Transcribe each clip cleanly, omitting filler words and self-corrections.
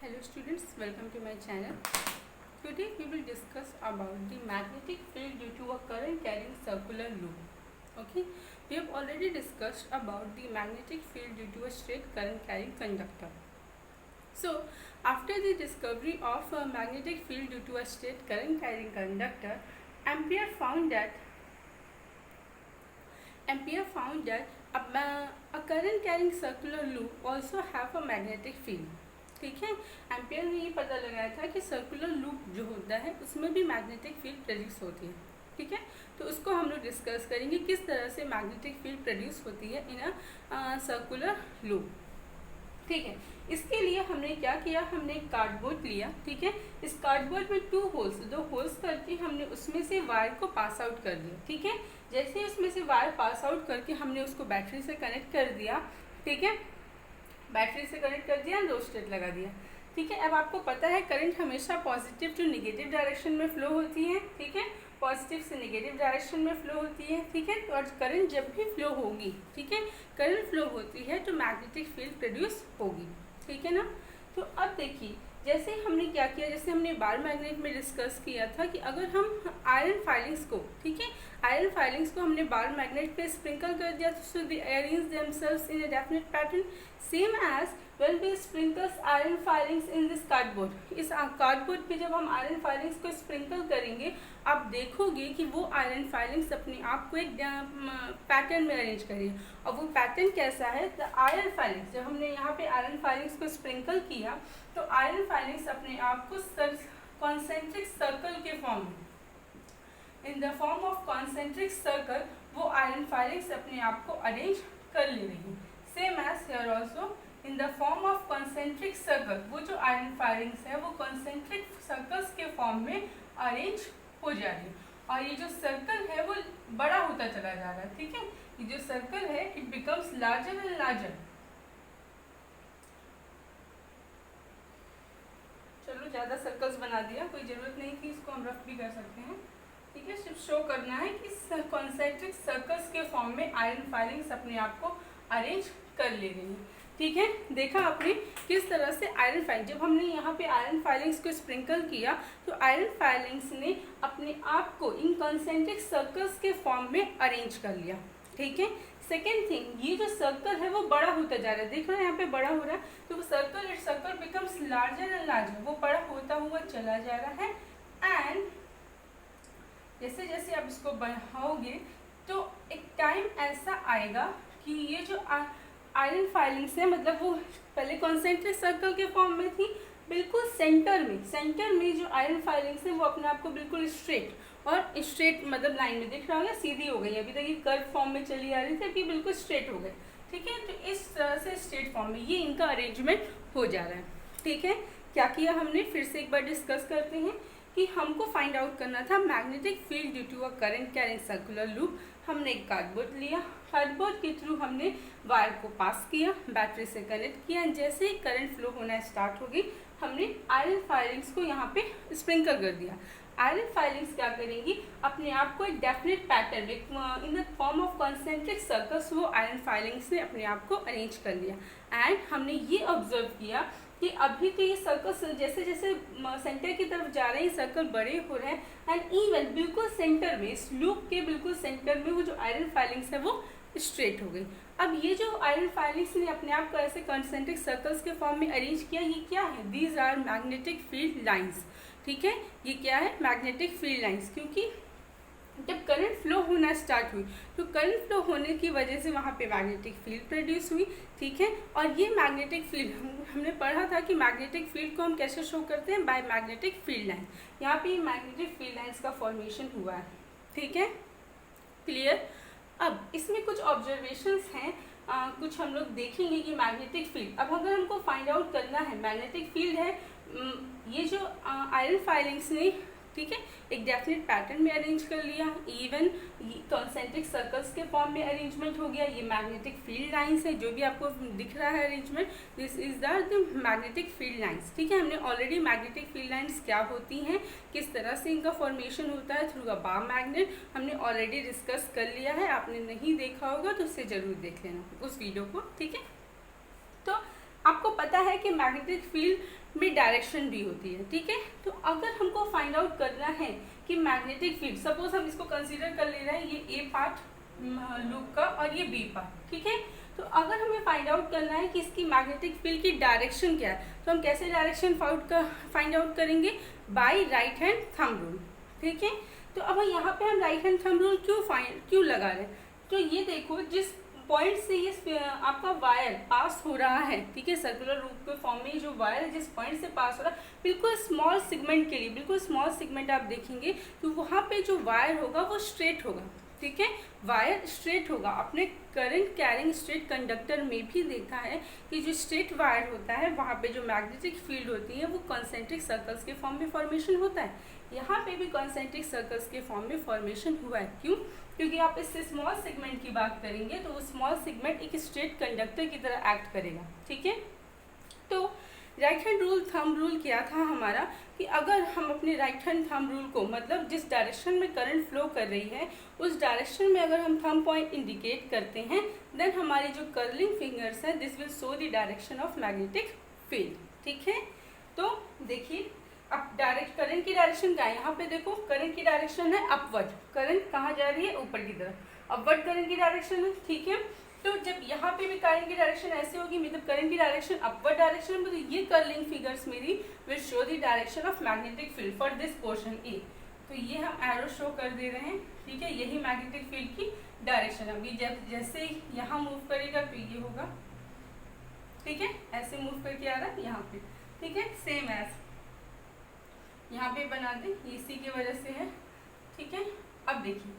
Hello students, welcome to my channel. Today we will discuss about the magnetic field due to a current carrying circular loop. Okay, we have already discussed about the magnetic field due to a straight current carrying conductor. So after the discovery of a magnetic field due to a straight current carrying conductor, Ampere found that a current carrying circular loop also have a magnetic field. ठीक है, ampere ने ये पता लगाया था कि circular loop जो होता है उसमें भी मैग्नेटिक फील्ड प्रोड्यूस होती है. ठीक है, तो उसको हम लोग डिस्कस करेंगे किस तरह से मैग्नेटिक फील्ड प्रोड्यूस होती है इन अ सर्कुलर लूप. ठीक है, इसके लिए हमने क्या किया, हमने एक कार्डबोर्ड लिया. ठीक है, इस कार्डबोर्ड में दो होल्स करके हमने उसमें से वायर को पास आउट कर दिया. ठीक है, जैसे ही उसमें से वायर पास आउट करके हमने उसको बैटरी से कनेक्ट कर दिया. ठीक है, बैटरी से कनेक्ट कर दिया, रोस्टेट लगा दिया. ठीक है, अब आपको पता है करंट हमेशा पॉजिटिव टू नेगेटिव डायरेक्शन में फ्लो होती है. ठीक है, पॉजिटिव से नेगेटिव डायरेक्शन में फ्लो होती है. ठीक है, तो और करंट जब भी फ्लो होगी, ठीक है, करंट फ्लो होती है तो मैग्नेटिक फील्ड प्रोड्यूस होगी. ठीक है ना. तो अब देखिए, जैसे हमने क्या किया, जैसे हमने बार मैग्नेट में डिस्कस किया था कि अगर हम आयरन फाइलिंग्स को, ठीक है, आयरन फाइलिंग्स को हमने बार मैग्नेट पे स्प्रिंकल कर दिया तो so they arrange themselves in a definite pattern same as well we sprinkles iron filings in this cardboard. इस कार्डबोर्ड पे जब हम आयरन फाइलिंग्स को स्प्रिंकल करेंगे, आप देखोगे कि वो आयरन फाइलिंग्स अपने आप को एक पैटर्न में अरेंज करेगी. और वो पैटर्न कैसा है, द आयरन फाइलिंग्स, जब हमने यहाँ पे आयरन फाइलिंग्स को स्प्रिंकल किया तो आयरन फाइलिंग्स अपने आप को कॉन्सेंट्रिक सर्कल के फॉर्म में, in the form of concentric circle, वो आयरन फाइलिंग्स अपने आप को अरेंज कर ले रही. Same as here also in the form of concentric circle, वो जो आयरन फाइलिंग्स है वो कॉन्सेंट्रिक सर्कल्स के फॉर्म में अरेंज हो जा रही है. और ये जो सर्कल है वो बड़ा होता चला जा रहा है. ठीक है, ये जो सर्कल है it becomes larger and larger. चलो, ज़्यादा सर्कल्स बना दिया, कोई ज़रूरत नहीं थी, इसको हम रफ भी कर सकते हैं. ठीक है, सिर्फ शो करना है कि कॉन्सेंट्रिक सर्कल्स के फॉर्म में आयरन फाइलिंग्स अपने आप को अरेंज कर ले रही हैं. ठीक है, देखा आपने किस तरह से आयरन फाइलिंग, जब हमने यहाँ पे आयरन फाइलिंग्स को स्प्रिंकल किया तो आयरन फाइलिंग्स ने अपने आप को इन कॉन्सेंट्रिक सर्कल्स के फॉर्म में अरेंज कर लिया. ठीक है, सेकेंड थिंग, ये जो सर्कल है वो बड़ा होता जा रहा है. देख रहे हैं यहाँ पे बड़ा हो रहा है, तो वो circle becomes larger and larger, वो बड़ा होता हुआ चला जा रहा है. एंड जैसे जैसे आप इसको बढ़ाओगे तो एक टाइम ऐसा आएगा कि ये जो आयरन फाइलिंग्स है, मतलब वो पहले कॉन्सेंट्रिक सर्कल के फॉर्म में थी, बिल्कुल सेंटर में जो आयरन फाइलिंग्स है वो अपने आप को बिल्कुल स्ट्रेट मतलब लाइन में दिख रहा होगा, सीधी हो गई. अभी तक ये कर्व फॉर्म में चली आ रही थी, अभी बिल्कुल स्ट्रेट हो गए. ठीक है, तो इस तरह से स्ट्रेट फॉर्म में ये इनका अरेंजमेंट हो जा रहा है. ठीक है, क्या किया हमने, फिर से एक बार डिस्कस करते हैं कि हमको फाइंड आउट करना था magnetic field due to a current carrying circular loop. हमने एक कार्डबोर्ड लिया, कार्डबोर्ड के थ्रू हमने वायर को पास किया, बैटरी से कनेक्ट किया. जैसे ही करंट फ्लो होना स्टार्ट हो गई, हमने आयरन फाइलिंग्स को यहाँ पे स्प्रिंकल कर दिया. आयरन फाइलिंग्स क्या करेंगी, अपने आप को एक definite pattern in the form of concentric circles, वो आयरन फाइलिंग्स ने अपने आप को अरेंज कर लिया. एंड हमने ये ऑब्जर्व किया कि अभी तो ये सर्कल जैसे जैसे सेंटर की तरफ जा रहे हैं, सर्कल बड़े हो रहे हैं. एंड इवन बिल्कुल सेंटर में, इस लूप के बिल्कुल सेंटर में वो जो आयरन फाइलिंग्स है वो स्ट्रेट हो गई. अब ये जो आयरन फाइलिंग्स ने अपने आप को ऐसे कॉन्सेंट्रिक सर्कल्स के फॉर्म में अरेंज किया, ये क्या है, these are magnetic field lines. ठीक है, ये क्या है, मैग्नेटिक फील्ड लाइंस. क्योंकि जब करंट फ्लो होना स्टार्ट हुई तो करंट फ्लो होने की वजह से वहाँ पे मैग्नेटिक फील्ड प्रोड्यूस हुई. ठीक है, और ये मैग्नेटिक फील्ड हमने पढ़ा था कि मैग्नेटिक फील्ड को हम कैसे शो करते हैं, बाय मैग्नेटिक फील्ड लाइन. यहाँ पे मैग्नेटिक फील्ड लाइंस का फॉर्मेशन हुआ है. ठीक है, क्लियर. अब इसमें कुछ ऑब्जर्वेशंस हैं, कुछ हम लोग देखेंगे कि मैग्नेटिक फील्ड, अब अगर हमको फाइंड आउट करना है, मैग्नेटिक फील्ड है, ये जो आयरन फाइलिंग्स ने, ठीक है, एक डेफिनेट पैटर्न में अरेंज कर लिया, इवन कॉन्सेंट्रिक सर्कल्स के फॉर्म में अरेंजमेंट हो गया. ये मैग्नेटिक फील्ड लाइंस है, जो भी आपको दिख रहा है arrangement, this is the magnetic field lines. ठीक है, हमने ऑलरेडी मैग्नेटिक फील्ड लाइंस क्या होती हैं, किस तरह से इनका फॉर्मेशन होता है थ्रू अ बार मैग्नेट, हमने ऑलरेडी डिस्कस कर लिया है. आपने नहीं देखा होगा तो उससे जरूर देख लेना उस वीडियो को. ठीक है, तो आपको पता है कि मैग्नेटिक फील्ड में डायरेक्शन भी होती है, ठीक है। तो अगर हमको फाइंड आउट करना है कि मैग्नेटिक फील्ड, सपोज हम इसको कंसीडर कर ले रहे हैं, ये ए पार्ट लूप का और ये बी पार्ट, ठीक है। तो अगर हमें फाइंड आउट करना है कि इसकी मैग्नेटिक फील्ड की डायरेक्शन क्या है, तो हम कैसे डायरेक्शन फाइंड आउट करेंगे, by right hand thumb rule, ठीक है। तो अब यहाँ पे हम राइट हैंड थंब रूल क्यों लगा रहे हैं, तो ये देखो जिस पॉइंट से ये आपका वायर पास हो रहा है, ठीक है, सर्कुलर रूप के फॉर्म में जो वायर है जिस पॉइंट से पास हो रहा है, बिल्कुल स्मॉल सेगमेंट के लिए, बिल्कुल स्मॉल सेगमेंट आप देखेंगे तो वहाँ पे जो वायर होगा वो स्ट्रेट होगा, ठीक है, वायर स्ट्रेट होगा। आपने करंट कैरिंग स्ट्रेट कंडक्टर में भी देखा है कि जो स्ट्रेट वायर होता है वहाँ पे जो मैग्नेटिक फील्ड होती है वो कॉन्सेंट्रिक सर्कल्स के फॉर्म में फॉर्मेशन होता है। यहाँ पे भी कॉन्सेंट्रिक सर्कल्स के फॉर्म में फॉर्मेशन हुआ है, क्यों, क्योंकि आप इससे स्मॉल सेगमेंट की बात करेंगे तो वो स्मॉल सेगमेंट एक स्ट्रेट कंडक्टर की तरह एक्ट करेगा, ठीक है। तो right hand rule thumb rule क्या था हमारा कि अगर हम अपने राइट हैंड थंब रूल को, मतलब जिस डायरेक्शन में करंट फ्लो कर रही है उस डायरेक्शन में अगर हम थंब पॉइंट इंडिकेट करते हैं, देन हमारी जो कर्लिंग फिंगर्स है this will show the direction of magnetic field, ठीक है। तो देखिए अब डायरेक्ट करंट की डायरेक्शन क्या है, यहाँ पे देखो करंट की डायरेक्शन है अपवर्ड, करंट कहाँ जा रही है, ऊपर की तरफ, अपवर्ड करंट की डायरेक्शन है, ठीक है। तो जब यहाँ पे भी करंट की डायरेक्शन ऐसे होगी, मतलब करंट की डायरेक्शन अपवर्ड डायरेक्शन में, तो ये कर्लिंग फिगर्स मेरी will show the direction of magnetic field for this portion A. तो ये हम एरो शो कर दे रहे हैं, ठीक है, यही मैग्नेटिक फील्ड की डायरेक्शन। अभी जब जैसे यहाँ मूव करेगा तो ये होगा, ठीक है, ऐसे मूव करके आ रहा है यहाँ पे, ठीक है, सेम एज यहाँ पे बना दें, इसी की वजह से है, ठीक है। अब देखिए,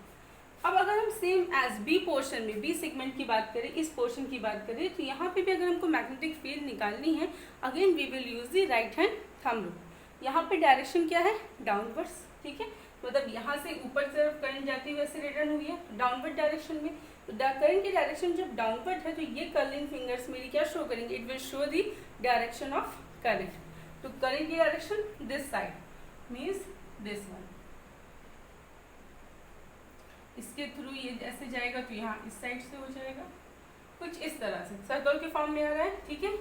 अब अगर हम सेम एज बी पोर्शन में, बी सेगमेंट की बात करें, इस पोर्शन की बात करें, तो यहाँ पे भी अगर हमको मैग्नेटिक फील्ड निकालनी है, again we will use the right hand thumb rule. यहाँ पे डायरेक्शन क्या है, डाउनवर्ड्स, ठीक है, मतलब यहाँ से ऊपर की तरफ करंट जाती हुई ऐसे रिटर्न हुई है डाउनवर्ड डायरेक्शन में। तो करंट की डायरेक्शन जब डाउनवर्ड है तो ये कर्लिंग फिंगर्स मेरी क्या शो करेंगे, it will show the direction of current. तो करंट की direction this side means this one, इसके थ्रू ये ऐसे जाएगा तो यहाँ इस साइड से हो जाएगा, कुछ इस तरह से सर्कल के फॉर्म में आ रहा है, ठीक है।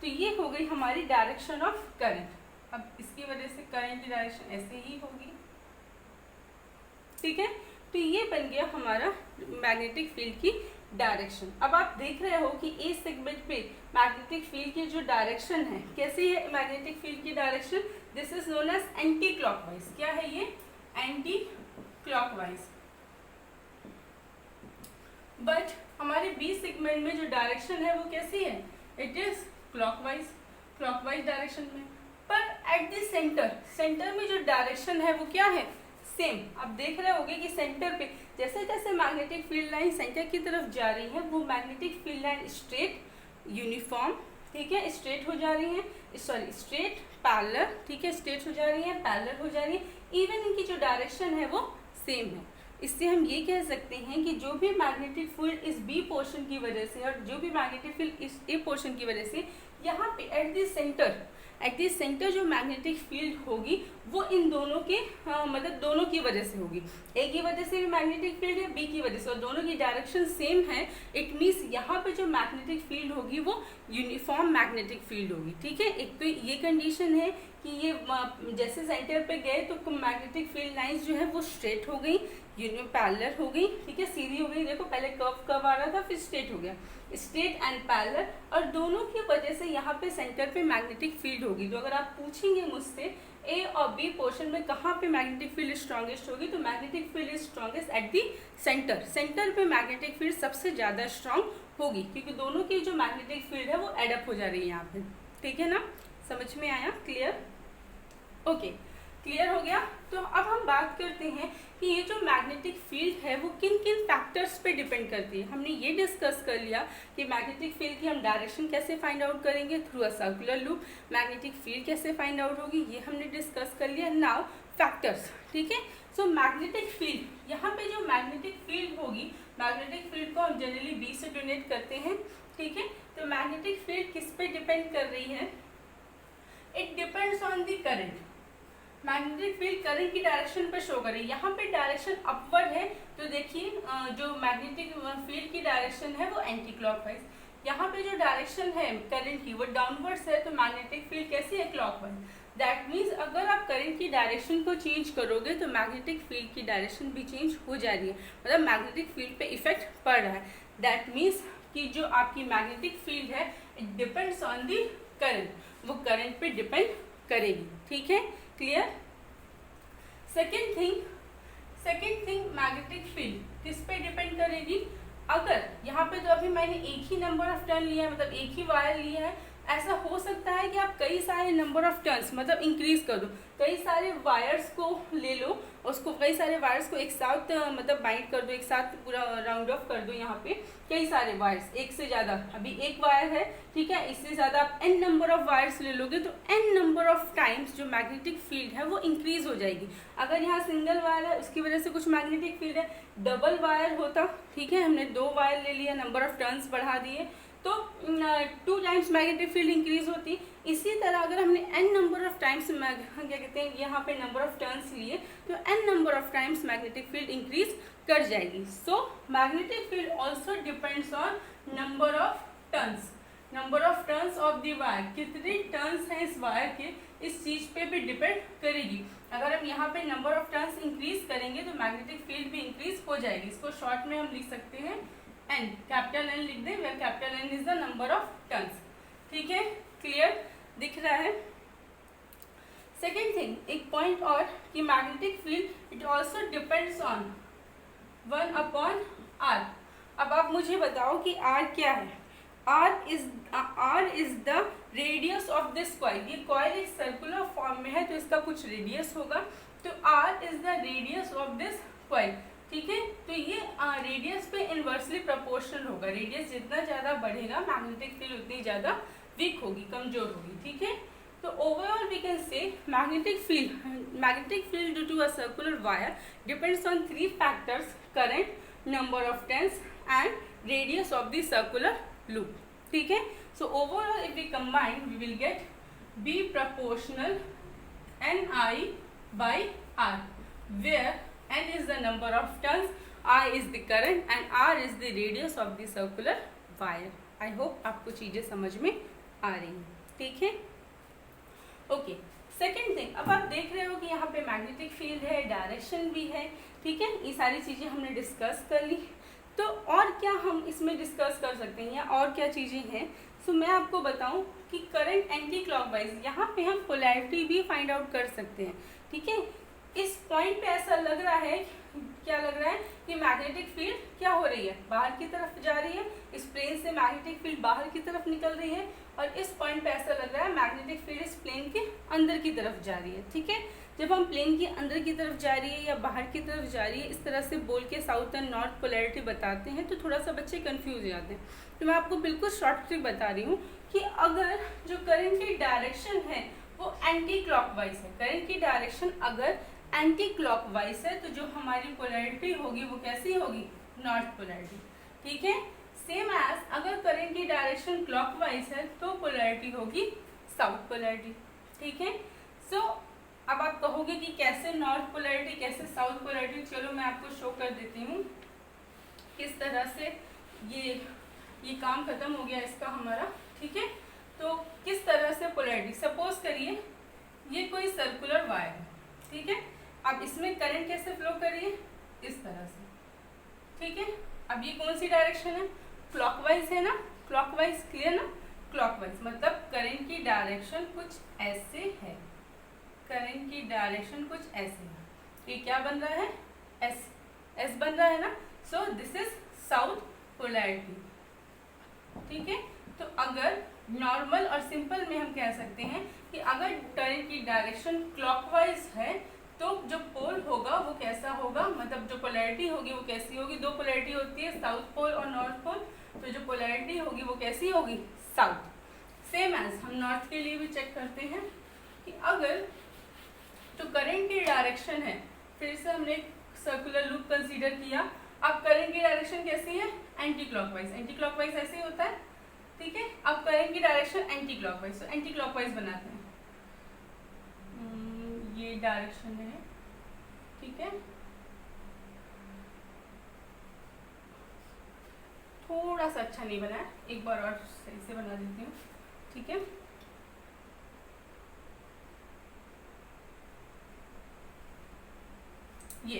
तो ये हो गई हमारी डायरेक्शन ऑफ करंट। अब इसकी वजह से करंट की डायरेक्शन ऐसे ही होगी, ठीक है। तो ये बन गया हमारा मैग्नेटिक फील्ड की डायरेक्शन। अब आप देख रहे हो कि ए सेगमेंट पे मैग्नेटिक फील्ड की जो डायरेक्शन है, कैसी है मैग्नेटिक फील्ड की direction, this is known as anti clockwise. क्या है ये, एंटी क्लॉकवाइज। बट हमारे बी सेगमेंट में जो डायरेक्शन है वो कैसी है, it is clockwise, clockwise direction में। पर एट द सेंटर, सेंटर में जो डायरेक्शन है वो क्या है, सेम। आप देख रहे होंगे कि सेंटर पे जैसे जैसे मैग्नेटिक फील्ड लाइन सेंटर की तरफ जा रही है वो magnetic field line straight uniform, ठीक है, स्ट्रेट हो जा रही है, सॉरी स्ट्रेट पैरेलल, ठीक है, स्ट्रेट हो जा रही है, पैरेलल हो जा रही है, इवन इनकी जो डायरेक्शन है वो सेम है। इससे हम ये कह सकते हैं कि जो भी मैग्नेटिक फील्ड इस बी पोर्शन की वजह से और जो भी मैग्नेटिक फील्ड इस ए पोर्शन की वजह से, यहाँ पे एट द सेंटर जो मैग्नेटिक फील्ड होगी वो इन दोनों के मतलब दोनों की वजह से होगी। ए की वजह से भी मैग्नेटिक फील्ड है, बी की वजह से, और दोनों की डायरेक्शन सेम है। इट मीन्स यहाँ पे जो मैग्नेटिक फील्ड होगी वो यूनिफॉर्म मैग्नेटिक फील्ड होगी, ठीक है। एक तो ये कंडीशन है कि ये जैसे सेंटर पे गए तो मैग्नेटिक फील्ड लाइंस जो है वो स्ट्रेट हो गई, पैरेलल हो गई, ठीक है, सीधी हो गई। देखो पहले कर्व आ रहा था फिर स्ट्रेट हो गया, स्ट्रेट एंड पैरेलल, और दोनों की वजह से यहाँ पे सेंटर पे मैग्नेटिक फील्ड होगी। तो अगर आप पूछेंगे मुझसे ए और बी पोर्शन में कहाँ पे मैग्नेटिक फील्ड स्ट्रॉन्गेस्ट होगी, तो magnetic field is strongest at the centre. Centre पे मैग्नेटिक फील्ड सबसे ज़्यादा स्ट्रॉन्ग होगी क्योंकि दोनों की जो मैग्नेटिक फील्ड है वो एडअप हो जा रही है यहाँ पे, ठीक है ना। समझ में आया, क्लियर, ओके, क्लियर हो गया। तो अब हम बात करते हैं कि ये जो मैग्नेटिक फील्ड है वो किन किन फैक्टर्स पे डिपेंड करती है। हमने ये डिस्कस कर लिया कि मैग्नेटिक फील्ड की हम डायरेक्शन कैसे फाइंड आउट करेंगे, through a circular loop. Magnetic field कैसे फाइंड आउट होगी ये हमने डिस्कस कर लिया। नाउ फैक्टर्स, ठीक है। सो मैग्नेटिक फील्ड, यहाँ पे जो मैग्नेटिक फील्ड होगी, मैग्नेटिक फील्ड को हम जनरली बी से डोनेट करते हैं, ठीक है। तो मैग्नेटिक फील्ड किस पे डिपेंड कर रही है, it depends on the current. Magnetic field current की डायरेक्शन पे शो करें, यहाँ पे डायरेक्शन अपवर्ड है तो देखिए जो मैग्नेटिक फील्ड की डायरेक्शन है वो एंटी क्लॉकवाइज, यहाँ पे जो डायरेक्शन है करंट की वो डाउनवर्ड्स है, तो मैग्नेटिक फील्ड कैसी है, क्लॉकवाइज। दैट मीन्स अगर आप करंट की डायरेक्शन को चेंज करोगे तो मैग्नेटिक फील्ड की डायरेक्शन भी चेंज हो जा रही है, मतलब मैग्नेटिक फील्ड पे इफेक्ट पड़ रहा है। दैट मीन्स कि जो आपकी मैग्नेटिक फील्ड है it depends on the current, वो करंट पे डिपेंड करेगी, ठीक है, clear. Second thing magnetic field किस पे डिपेंड करेगी, अगर यहाँ पे तो अभी मैंने एक ही नंबर ऑफ टर्न लिया है, मतलब एक ही वायर लिया है, ऐसा हो सकता है कि आप कई सारे नंबर ऑफ टर्न्स मतलब इंक्रीज कर दो, कई सारे वायर्स को ले लो, उसको कई सारे वायर्स को एक साथ मतलब बाइंड कर दो, एक साथ पूरा राउंड ऑफ कर दो, यहाँ पे कई सारे वायर्स, एक से ज़्यादा, अभी एक वायर है, ठीक है, इससे ज़्यादा आप n नंबर ऑफ वायर्स ले लोगे तो n नंबर ऑफ टाइम्स जो मैग्नेटिक फील्ड है वो इंक्रीज हो जाएगी। अगर यहाँ सिंगल वायर है उसकी वजह से कुछ मैग्नेटिक फील्ड है, डबल वायर होता, ठीक है, हमने 2 वायर ले लिया, नंबर ऑफ टर्न्स बढ़ा दिए, तो 2 टाइम्स मैग्नेटिक फील्ड इंक्रीज होती। इसी तरह अगर हमने n नंबर ऑफ टाइम्स क्या कहते हैं यहाँ पे नंबर ऑफ टर्न्स लिए तो n number of times magnetic field increase कर जाएगी। So magnetic field also depends on number of turns of the wire, कितने टर्न्स हैं इस वायर के, इस चीज पे भी डिपेंड करेगी। अगर हम यहाँ पे नंबर ऑफ टर्न्स इंक्रीज करेंगे तो मैग्नेटिक फील्ड भी इंक्रीज हो जाएगी। इसको शॉर्ट में हम लिख सकते हैं n, कैपिटल N लिख दें, where capital N is the number of turns, ठीक है, क्लियर दिख रहा है। सेकेंड थिंग, एक पॉइंट और कि magnetic field it also depends on 1/r। अब आप मुझे बताओ कि r क्या है, r is the radius of this coil. ये कॉइल एक सर्कुलर फॉर्म में है तो इसका कुछ रेडियस होगा, तो r is the radius of this coil, ठीक है, तो ये रेडियस पे इनवर्सली प्रोपोर्शनल होगा, रेडियस जितना ज़्यादा बढ़ेगा मैग्नेटिक फील्ड उतनी ज़्यादा वीक होगी, कमजोर होगी, ठीक है। तो overall we can say magnetic field due to a circular wire depends on 3 factors, current, number of turns and radius of the circular loop, ठीक है। So overall if we combine we will get B proportional Ni/R, where N is the number of turns, I is the current and R is the radius of the circular wire. I hope आपको चीजें समझ में आ रही हैं, ठीक है, okay. Second thing, अब आप देख रहे हो कि यहाँ पे मैग्नेटिक फील्ड है, डायरेक्शन भी है, ठीक है, ये सारी चीजें हमने डिस्कस कर ली। तो और क्या हम इसमें डिस्कस कर सकते हैं या और क्या चीजें हैं, सो मैं आपको बताऊं कि करंट एंटी क्लॉकवाइज, यहाँ पे हम पोलैरिटी भी फाइंड आउट कर सकते हैं, ठीक है। इस पॉइंट पे ऐसा लग रहा है, क्या लग रहा है कि मैग्नेटिक फील्ड क्या हो रही है, बाहर की तरफ जा रही है, इस प्लेन से मैग्नेटिक फील्ड बाहर की तरफ निकल रही है, और इस पॉइंट पे ऐसा लग रहा है मैग्नेटिक फील्ड इस प्लेन के अंदर की तरफ जा रही है, ठीक है। जब हम प्लेन के अंदर की तरफ जा रही है या बाहर की तरफ जा रही है, इस तरह से बोल के साउथ एंड नॉर्थ पोलैरिटी बताते हैं तो थोड़ा सा बच्चे कंफ्यूज हो जाते हैं। तो मैं आपको बिल्कुल शॉर्ट ट्रिक बता रही हूँ कि अगर जो करंट की डायरेक्शन है वो एंटी क्लॉकवाइज है, करंट की डायरेक्शन अगर एंटी क्लॉकवाइज है तो जो हमारी पोलैरिटी होगी वो कैसी होगी, नॉर्थ पोलैरिटी, ठीक है। सेम एज अगर करंट की डायरेक्शन क्लॉकवाइज है तो पोलैरिटी होगी साउथ पोलैरिटी, ठीक है। सो अब आप कहोगे कि कैसे नॉर्थ पोलैरिटी कैसे साउथ पोलैरिटी, चलो मैं आपको शो कर देती हूँ किस तरह से ये काम खत्म हो गया इसका हमारा, ठीक है। तो किस तरह से पोलैरिटी, सपोज करिए ये कोई सर्कुलर वायर है, ठीक है, अब इसमें करंट कैसे फ्लो करिए, इस तरह से, ठीक है। अब ये कौन सी डायरेक्शन है, क्लॉकवाइज है ना, क्लॉकवाइज, क्लियर ना, क्लॉकवाइज मतलब करंट की डायरेक्शन कुछ ऐसे है, करंट की डायरेक्शन कुछ ऐसे है, ये क्या बन रहा है, एस बन रहा है ना, so this is south polarity, ठीक है। तो अगर नॉर्मल और सिंपल में हम कह सकते हैं कि अगर करंट की डायरेक्शन क्लॉकवाइज है तो जो पोल होगा वो कैसा होगा, मतलब जो पोलैरिटी होगी वो कैसी होगी, 2 पोलैरिटी होती है, साउथ पोल और नॉर्थ पोल, तो जो पोलैरिटी होगी वो कैसी होगी, साउथ। सेम एज हम नॉर्थ के लिए भी चेक करते हैं कि अगर जो करंट की डायरेक्शन है, फिर से हमने एक सर्कुलर लूप कंसीडर किया, अब करंट की डायरेक्शन कैसी है, एंटी क्लॉकवाइज, एंटी क्लॉकवाइज ऐसे ही होता है, ठीक है। अब करंट की डायरेक्शन एंटी क्लॉकवाइज, तो एंटी क्लॉकवाइज बनाते हैं, ये डायरेक्शन है, ठीक है, थोड़ा सा अच्छा नहीं बना है, एक बार और सही से बना देती हूँ, ठीक है। ये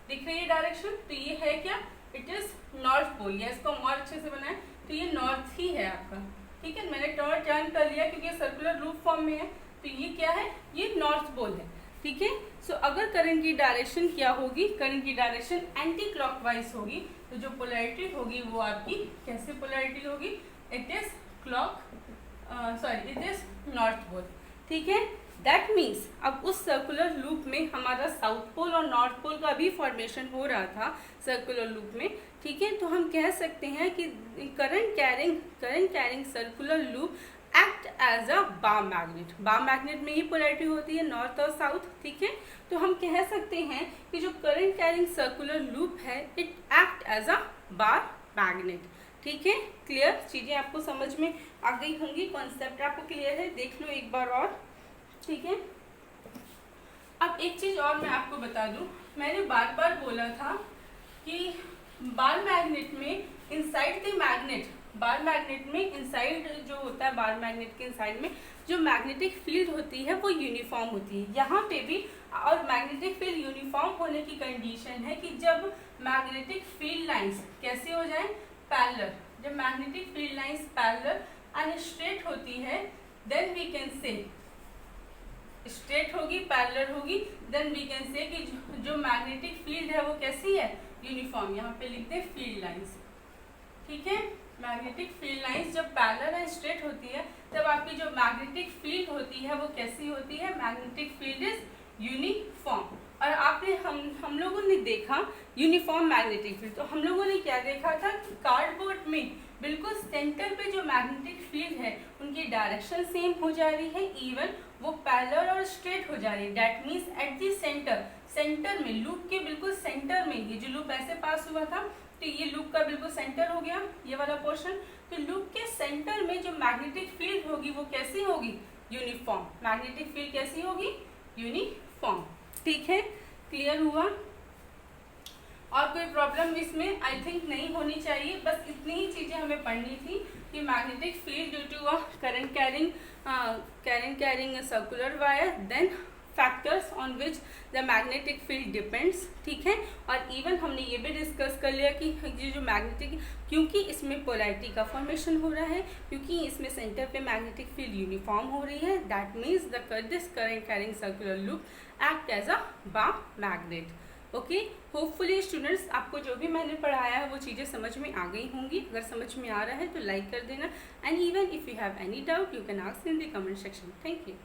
दिख रही है डायरेक्शन, तो ये है क्या, इट इज नॉर्थ पोल, या इसको और अच्छे से बनाए तो ये नॉर्थ ही है आपका, ठीक है। मैंने टर्न कर लिया क्योंकि ये सर्कुलर लूप फॉर्म में है, तो ये क्या है, ये नॉर्थ पोल है, ठीक है। सो अगर करंट की डायरेक्शन क्या होगी, करंट की डायरेक्शन एंटी क्लॉकवाइज होगी, तो जो पोलैरिटी होगी वो आपकी कैसे पोलैरिटी होगी, it is it is north pole, ठीक है। दैट मीन्स अब उस सर्कुलर लूप में हमारा साउथ पोल और नॉर्थ पोल का भी फॉर्मेशन हो रहा था सर्कुलर लूप में, ठीक है। तो हम कह सकते हैं कि current carrying circular loop act as a bar magnet. Bar magnet में ही पोलैरिटी होती है नॉर्थ और साउथ, ठीक है। तो हम कह सकते हैं कि जो करंट कैरिंग सर्कुलर लूप है it act as a bar magnet, ठीक है। क्लियर, चीजें आपको समझ में आ गई होंगी, कॉन्सेप्ट आपको क्लियर है, देख लो एक बार और, ठीक है। अब एक चीज और मैं आपको बता दूं, मैंने बार बार बोला था कि बार मैग्नेट में inside the magnet, bar magnet में इनसाइड जो होता है, बार मैग्नेट के इनसाइड में जो मैग्नेटिक फील्ड होती है वो यूनिफॉर्म होती है, यहाँ पे भी। और मैग्नेटिक फील्ड यूनिफॉर्म होने की कंडीशन है कि जब मैग्नेटिक फील्ड लाइंस कैसे हो जाए, पैरेलल। जब magnetic field lines parallel and straight होती है, then we can say, straight होगी, पैरेलल होगी, देन वी कैन से कि जो मैग्नेटिक फील्ड है वो कैसी है, यूनिफॉर्म। यहाँ पे लिखते हैं फील्ड लाइंस, ठीक है। मैग्नेटिक फील्ड लाइंस जब पैरेलल एंड स्ट्रेट होती है, तब आपकी जो मैग्नेटिक फील्ड होती है वो कैसी होती है, मैग्नेटिक फील्ड इज यूनिफॉर्म। और आपने हम लोगों ने देखा यूनिफॉर्म मैग्नेटिक फील्ड, तो हम लोगों ने क्या देखा था, कार्डबोर्ड में बिल्कुल सेंटर पे जो मैग्नेटिक फील्ड है उनकी डायरेक्शन सेम हो जा रही है, इवन वो पैरेलल और स्ट्रेट हो जा रही है। That means at the centre में, लूप के बिल्कुल सेंटर में, ये जो लूप ऐसे पास हुआ था तो ये लूप का बिल्कुल सेंटर हो गया ये वाला पोर्शन, तो लूप के सेंटर में जो मैग्नेटिक फील्ड होगी वो कैसी होगी, यूनिफॉर्म। मैग्नेटिक फील्ड कैसी होगी, यूनिफॉर्म, ठीक है। क्लियर हुआ, और कोई प्रॉब्लम इसमें आई थिंक नहीं होनी चाहिए, बस इतनी ही चीजें हमें पढ़नी थी कि magnetic field due to a current carrying circular wire, then factors on which the magnetic field depends, ठीक है। और इवन हमने ये भी डिस्कस कर लिया कि ये जो मैग्नेटिक, क्योंकि इसमें पोलैरिटी का फॉर्मेशन हो रहा है, क्योंकि इसमें सेंटर पे मैग्नेटिक फील्ड यूनिफॉर्म हो रही है, that means this current carrying circular loop act as a bar magnet. Okay, hopefully students आपको जो भी मैंने पढ़ाया है वो चीज़ें समझ में आ गई होंगी। अगर समझ में आ रहा है तो लाइक कर देना, and even if you have any doubt you can ask in the comment section. Thank you.